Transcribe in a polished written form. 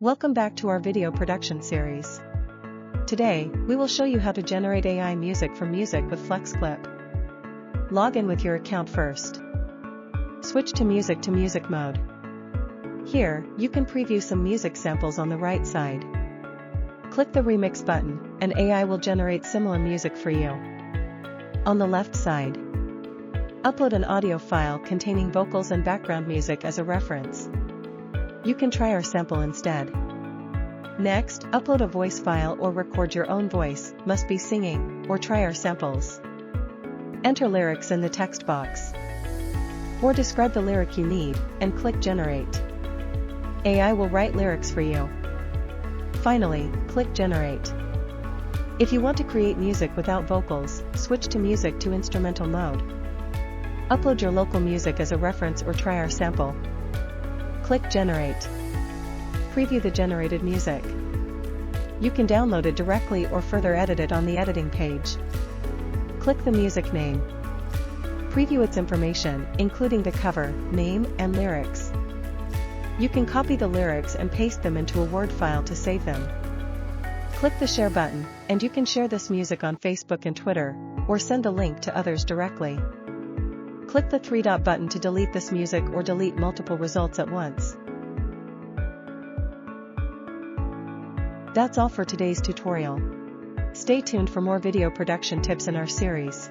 Welcome back to our video production series. Today, we will show you how to generate AI music from music with FlexClip. Log in with your account first. Switch to music mode. Here, you can preview some music samples on the right side. Click the remix button, and AI will generate similar music for you. On the left side, upload an audio file containing vocals and background music as a reference. You can try our sample instead. Next, upload a voice file or record your own voice, must be singing, or try our samples. Enter lyrics in the text box. Or describe the lyric you need, and click Generate. AI will write lyrics for you. Finally, click Generate. If you want to create music without vocals, switch to music to instrumental mode. Upload your local music as a reference or try our sample. Click Generate. Preview the generated music. You can download it directly or further edit it on the editing page. Click the music name. Preview its information, including the cover, name, and lyrics. You can copy the lyrics and paste them into a Word file to save them. Click the share button, and you can share this music on Facebook and Twitter, or send a link to others directly. Click the three-dot button to delete this music or delete multiple results at once. That's all for today's tutorial. Stay tuned for more video production tips in our series.